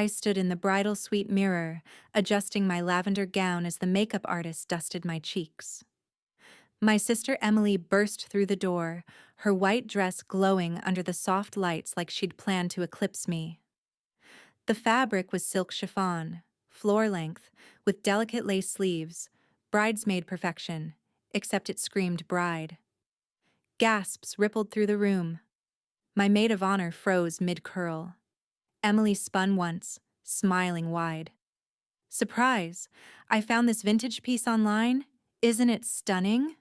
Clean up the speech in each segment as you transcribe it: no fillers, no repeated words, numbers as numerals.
I stood in the bridal suite mirror, adjusting my lavender gown as the makeup artist dusted my cheeks. My sister Emily burst through the door, her white dress glowing under the soft lights like she'd planned to eclipse me. The fabric was silk chiffon, floor length, with delicate lace sleeves, bridesmaid perfection, except it screamed bride. Gasps rippled through the room. My maid of honor froze mid-curl. Emily spun once, smiling wide. Surprise! I found this vintage piece online. Isn't it stunning?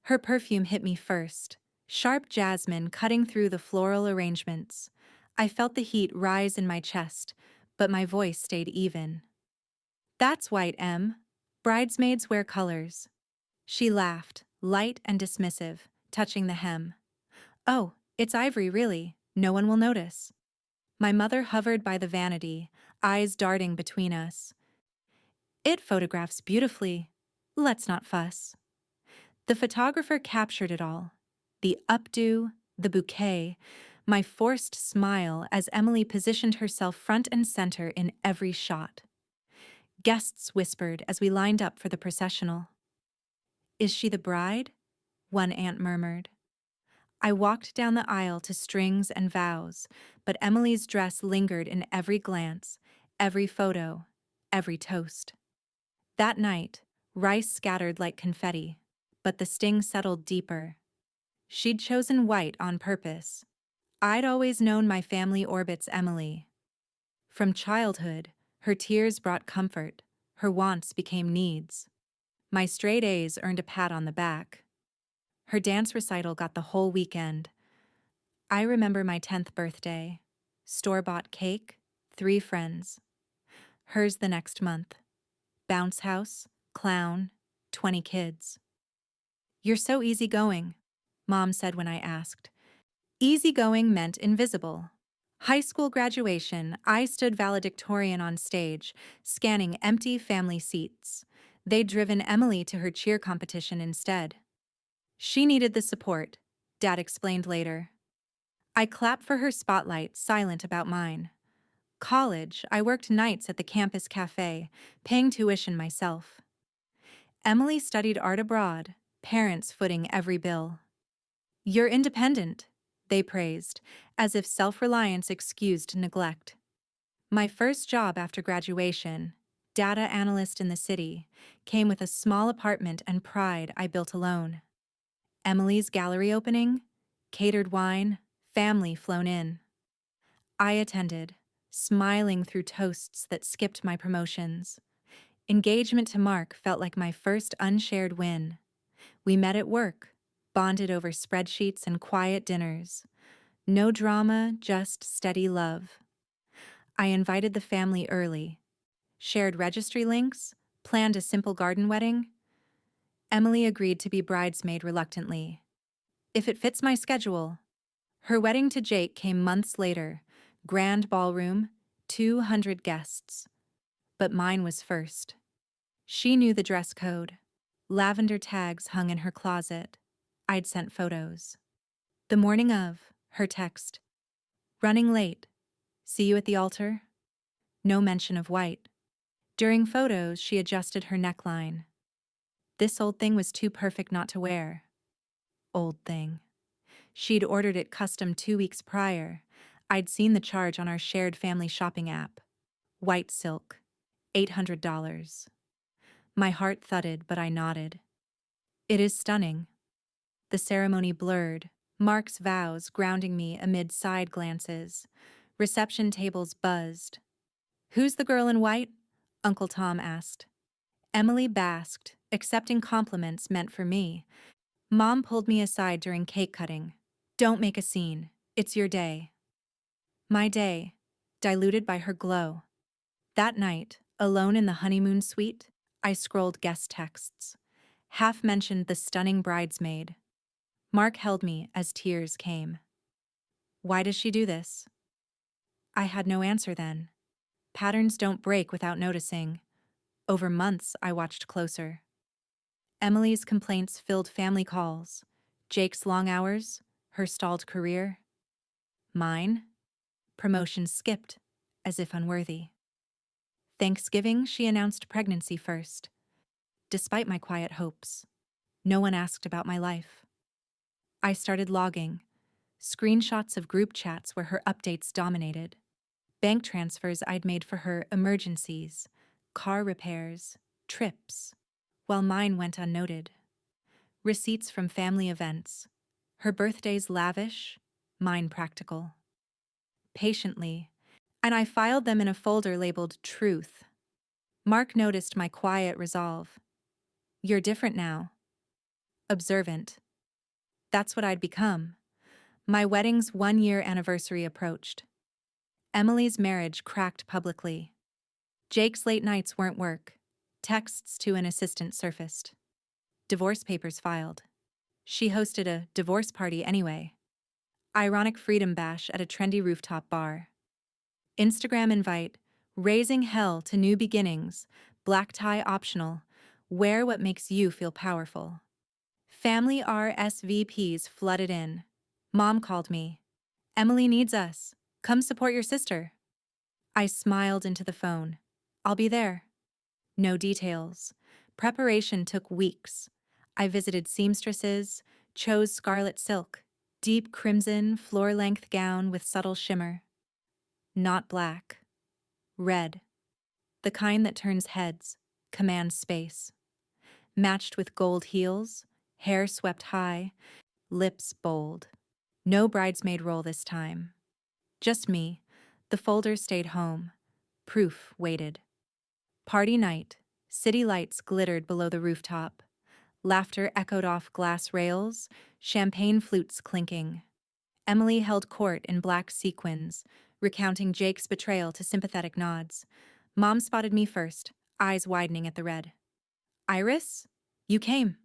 Her perfume hit me first, sharp jasmine cutting through the floral arrangements. I felt the heat rise in my chest, but my voice stayed even. That's white, Em. Bridesmaids wear colors. She laughed, light and dismissive, touching the hem. Oh, it's ivory, really. No one will notice. My mother hovered by the vanity, eyes darting between us. It photographs beautifully. Let's not fuss. The photographer captured it all. The updo, the bouquet, my forced smile as Emily positioned herself front and center in every shot. Guests whispered as we lined up for the processional. Is she the bride? One aunt murmured. I walked down the aisle to strings and vows, but Emily's dress lingered in every glance, every photo, every toast. That night, rice scattered like confetti, but the sting settled deeper. She'd chosen white on purpose. I'd always known my family orbits Emily. From childhood, her tears brought comfort, her wants became needs. My straight A's earned a pat on the back. Her dance recital got the whole weekend. I remember my 10th birthday. Store-bought cake, 3 friends. Hers the next month. Bounce house, clown, 20 kids. You're so easygoing, Mom said when I asked. Easygoing meant invisible. High school graduation, I stood valedictorian on stage, scanning empty family seats. They'd driven Emily to her cheer competition instead. She needed the support, Dad explained later. I clapped for her spotlight, silent about mine. College, I worked nights at the campus cafe, paying tuition myself. Emily studied art abroad, parents footing every bill. You're independent, they praised, as if self-reliance excused neglect. My first job after graduation, data analyst in the city, came with a small apartment and pride I built alone. Emily's gallery opening, catered wine, family flown in. I attended, smiling through toasts that skipped my promotions. Engagement to Mark felt like my first unshared win. We met at work, bonded over spreadsheets and quiet dinners. No drama, just steady love. I invited the family early, shared registry links, planned a simple garden wedding. Emily agreed to be bridesmaid reluctantly. If it fits my schedule. Her wedding to Jake came months later, grand ballroom, 200 guests. But mine was first. She knew the dress code. Lavender tags hung in her closet. I'd sent photos. The morning of, her text. Running late. See you at the altar? No mention of white. During photos, she adjusted her neckline. This old thing was too perfect not to wear. Old thing. She'd ordered it custom 2 weeks prior. I'd seen the charge on our shared family shopping app. White silk. $800. My heart thudded, but I nodded. It is stunning. The ceremony blurred, Mark's vows grounding me amid side glances. Reception tables buzzed. Who's the girl in white? Uncle Tom asked. Emily basked, accepting compliments meant for me. Mom pulled me aside during cake cutting. Don't make a scene. It's your day. My day, diluted by her glow. That night, alone in the honeymoon suite, I scrolled guest texts. Half mentioned the stunning bridesmaid. Mark held me as tears came. Why does she do this? I had no answer then. Patterns don't break without noticing. Over months, I watched closer. Emily's complaints filled family calls. Jake's long hours, her stalled career. Mine? Promotions skipped. as if unworthy. Thanksgiving, she announced pregnancy first. Despite my quiet hopes, no one asked about my life. I started logging, screenshots of group chats where her updates dominated, bank transfers I'd made for her emergencies, car repairs, trips, while mine went unnoted. Receipts from family events, her birthdays lavish, mine practical. Patiently, and I filed them in a folder labeled Truth. Mark noticed my quiet resolve. You're different now. Observant. That's what I'd become. My wedding's 1-year anniversary approached. Emily's marriage cracked publicly. Jake's late nights weren't work. Texts to an assistant surfaced. Divorce papers filed. She hosted a divorce party anyway. Ironic freedom bash at a trendy rooftop bar. Instagram invite, raising hell to new beginnings, black tie optional, wear what makes you feel powerful. Family RSVPs flooded in. Mom called me. Emily needs us. Come support your sister. I smiled into the phone. I'll be there. No details. Preparation took weeks. I visited seamstresses, chose scarlet silk, deep crimson, floor-length gown with subtle shimmer. Not black. Red. The kind that turns heads, commands space. Matched with gold heels, hair swept high, lips bold. No bridesmaid role this time. Just me. The folder stayed home. Proof waited. Party night. City lights glittered below the rooftop. Laughter echoed off glass rails, champagne flutes clinking. Emily held court in black sequins, recounting Jake's betrayal to sympathetic nods. Mom spotted me first, eyes widening at the red. Iris? You came.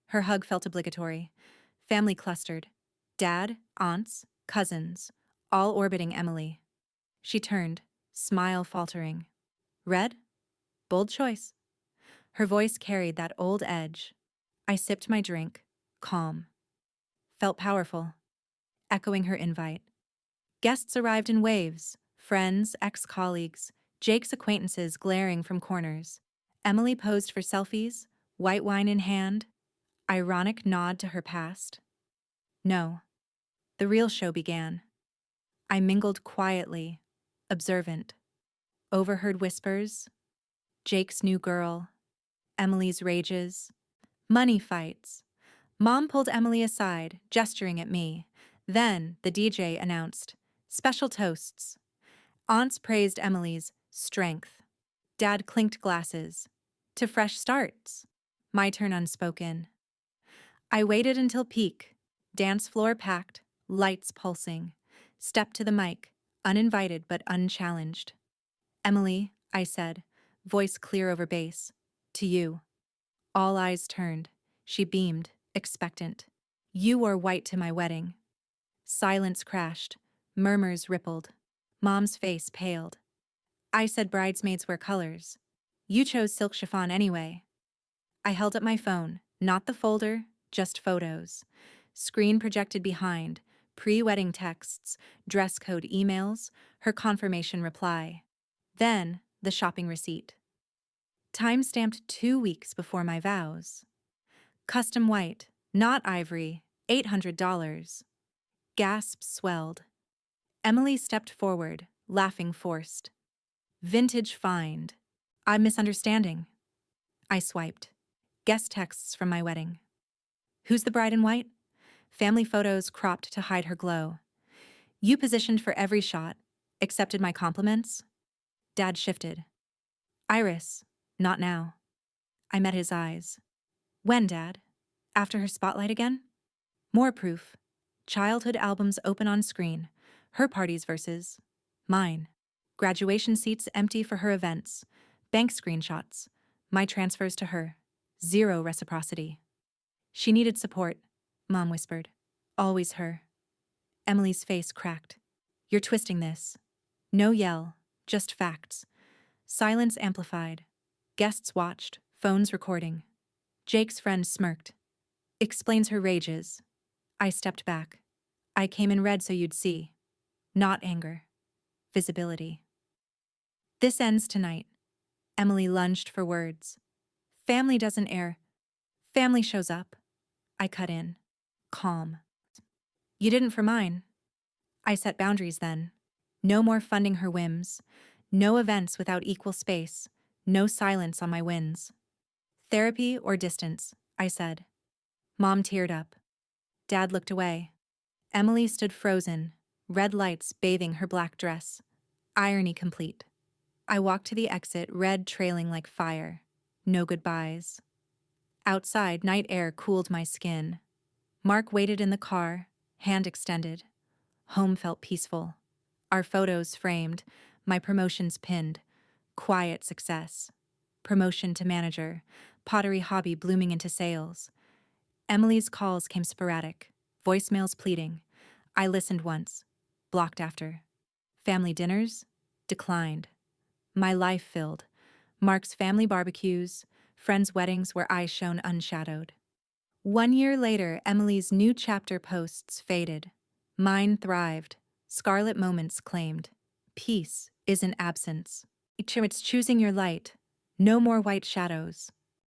Her hug felt obligatory. Family clustered. Dad, aunts, cousins, all orbiting Emily. She turned, smile faltering. Red? Bold choice. Her voice carried that old edge. I sipped my drink, calm. Felt powerful. Echoing her invite. Guests arrived in waves, friends, ex-colleagues, Jake's acquaintances glaring from corners. Emily posed for selfies, white wine in hand, ironic nod to her past. No. The real show began. I mingled quietly, observant. Overheard whispers, Jake's new girl, Emily's rages, money fights. Mom pulled Emily aside, gesturing at me. Then the DJ announced, special toasts. Aunts praised Emily's strength. Dad clinked glasses. To fresh starts. My turn unspoken. I waited until peak. Dance floor packed, lights pulsing. Stepped to the mic, uninvited but unchallenged. Emily, I said, voice clear over bass. To you. All eyes turned. She beamed, expectant. You wore white to my wedding. Silence crashed. Murmurs rippled. Mom's face paled. I said bridesmaids wear colors. You chose silk chiffon anyway. I held up my phone, not the folder, just photos. Screen projected behind, pre-wedding texts, dress code emails, her confirmation reply. Then, the shopping receipt. Time-stamped 2 weeks before my vows. Custom white, not ivory, $800. Gasps swelled. Emily stepped forward, laughing forced. Vintage find. I'm misunderstanding. I swiped. Guest texts from my wedding. Who's the bride in white? Family photos cropped to hide her glow. You positioned for every shot, accepted my compliments. Dad shifted. Iris, not now. I met his eyes. When, Dad? After her spotlight again? More proof. Childhood albums open on screen. Her parties versus mine. Graduation seats empty for her events. Bank screenshots. My transfers to her. Zero reciprocity. She needed support, Mom whispered. Always her. Emily's face cracked. You're twisting this. No yell, just facts. Silence amplified. Guests watched, phones recording. Jake's friend smirked. Explains her rages. I stepped back. I came in red so you'd see. Not anger. Visibility. This ends tonight. Emily lunged for words. Family doesn't air. Family shows up. I cut in. Calm. You didn't for mine. I set boundaries then. No more funding her whims. No events without equal space. No silence on my wins. Therapy or distance, I said. Mom teared up. Dad looked away. Emily stood frozen, red lights bathing her black dress. Irony complete. I walked to the exit, red trailing like fire. No goodbyes. Outside, night air cooled my skin. Mark waited in the car, hand extended. Home felt peaceful. Our photos framed, my promotions pinned. Quiet success. Promotion to manager, pottery hobby blooming into sales. Emily's calls came sporadic, voicemails pleading. I listened once, blocked after. Family dinners? Declined. My life filled. Mark's family barbecues, friends' weddings where I shone unshadowed. 1 year later, Emily's new chapter posts faded. Mine thrived. Scarlet moments claimed. Peace isn't absence. It's choosing your light. No more white shadows.